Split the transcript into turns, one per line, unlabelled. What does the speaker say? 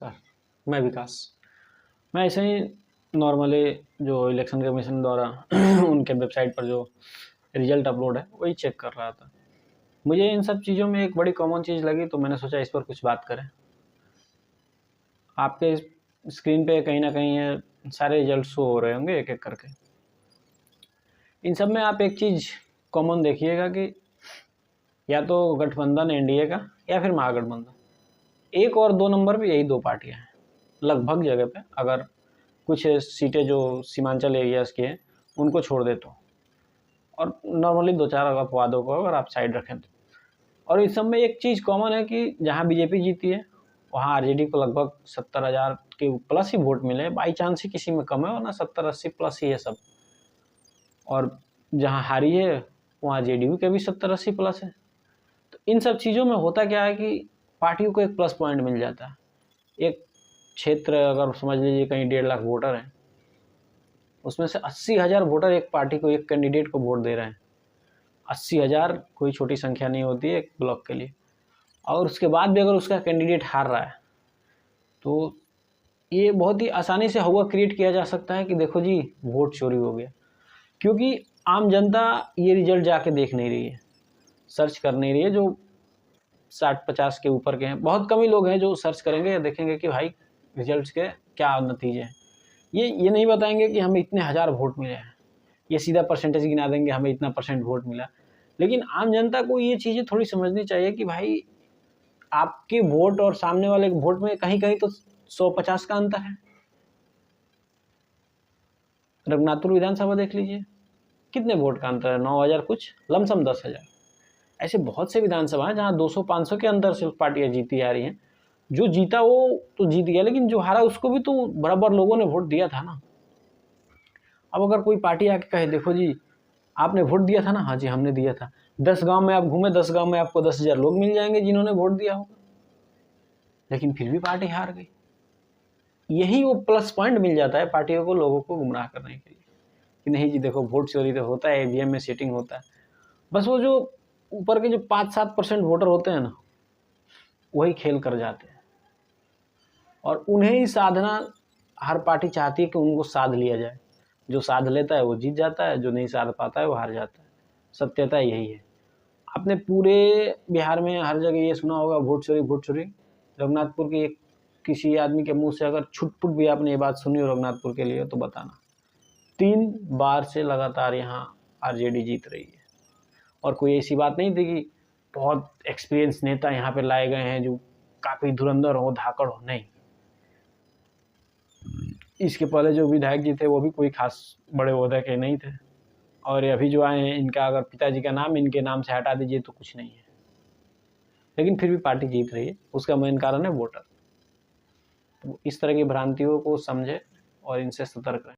नमस्कार, मैं विकास। मैं ऐसे ही नॉर्मली जो इलेक्शन कमीशन द्वारा उनके वेबसाइट पर जो रिजल्ट अपलोड है वही चेक कर रहा था। मुझे इन सब चीज़ों में एक बड़ी कॉमन चीज़ लगी तो मैंने सोचा इस पर कुछ बात करें। आपके स्क्रीन पे कहीं ना कहीं ये सारे रिजल्ट शो हो रहे होंगे एक एक करके। इन सब में आप एक चीज़ कॉमन देखिएगा कि या तो गठबंधन एनडीए का या फिर महागठबंधन, 1 और 2 नंबर पे यही 2 पार्टियां हैं लगभग जगह पे। अगर कुछ सीटें जो सीमांचल एरियाज़ की हैं उनको छोड़ दे तो, और नॉर्मली 2-4 अपवादों को अगर आप साइड रखें तो। और इस सब में एक चीज़ कॉमन है कि जहाँ बीजेपी जीती है वहाँ आरजेडी को लगभग 70,000 के प्लस ही वोट मिले, बाई चांस ही किसी में कम है, वरना 70-80 प्लस ही है सब। और जहाँ हारी है वहाँ जेडीयू के भी 70-80 प्लस है। तो इन सब चीज़ों में होता क्या है कि पार्टियों को एक प्लस पॉइंट मिल जाता है। एक क्षेत्र अगर समझ लीजिए कहीं 1.5 लाख वोटर हैं, उसमें से 80,000 वोटर एक पार्टी को, एक कैंडिडेट को वोट दे रहे हैं। 80,000 कोई छोटी संख्या नहीं होती है एक ब्लॉक के लिए। और उसके बाद भी अगर उसका कैंडिडेट हार रहा है तो ये बहुत ही आसानी से हवा क्रिएट किया जा सकता है कि देखो जी वोट चोरी हो गया, क्योंकि आम जनता ये रिजल्ट जाके देख नहीं रही है, सर्च कर नहीं रही है। जो 60-50 के ऊपर के हैं, बहुत कम ही लोग हैं जो सर्च करेंगे या देखेंगे कि भाई रिजल्ट्स के क्या नतीजे हैं। ये नहीं बताएंगे कि हमें इतने हज़ार वोट मिले हैं, ये सीधा परसेंटेज गिना देंगे हमें इतना % वोट मिला। लेकिन आम जनता को ये चीज़ें थोड़ी समझनी चाहिए कि भाई आपके वोट और सामने वाले के वोट में कहीं कहीं तो 100-50 का अंतर है। रघुनाथपुर विधानसभा देख लीजिए, कितने वोट का अंतर है, 9,000 कुछ, लमसम 10,000। ऐसे बहुत से विधानसभा हैं जहाँ 200-500 के अंतर से पार्टियां जीती आ रही हैं। जो जीता वो तो जीत गया, लेकिन जो हारा उसको भी तो बराबर लोगों ने वोट दिया था ना। अब अगर कोई पार्टी आके कहे देखो जी आपने वोट दिया था ना, हाँ जी हमने दिया था, 10 गांव में आप घूमे, 10 गांव में आपको 10,000 लोग मिल जाएंगे जिन्होंने वोट दिया होगा, लेकिन फिर भी पार्टी हार गई। यही वो प्लस पॉइंट मिल जाता है पार्टियों को, लोगों को गुमराह करने के लिए कि नहीं जी देखो वोट चोरी तो होता है, ईवीएम में सीटिंग होता है। बस वो जो ऊपर के जो 5-7% वोटर होते हैं ना, वही खेल कर जाते हैं, और उन्हें ही साधना हर पार्टी चाहती है कि उनको साध लिया जाए। जो साध लेता है वो जीत जाता है, जो नहीं साध पाता है वो हार जाता है। सत्यता यही है। आपने पूरे बिहार में हर जगह ये सुना होगा वोट चोरी वोट चोरी। रघुनाथपुर के किसी आदमी के मुंह से अगर छुटपुट भी आपने ये बात सुनी हो रघुनाथपुर के लिए तो बताना। 3 बार से लगातार यहाँ आरजेडी जीत रही है, और कोई ऐसी बात नहीं थी कि बहुत एक्सपीरियंस नेता यहाँ पे लाए गए हैं जो काफ़ी धुरंधर हो, धाकड़ हो, नहीं। इसके पहले जो विधायक जी थे वो भी कोई खास बड़े ओहदे के नहीं थे, और अभी जो आए हैं इनका अगर पिताजी का नाम इनके नाम से हटा दीजिए तो कुछ नहीं है, लेकिन फिर भी पार्टी जीत रही है। उसका मेन कारण है वोटर। तो इस तरह की भ्रांतियों को समझे और इनसे सतर्क रहें।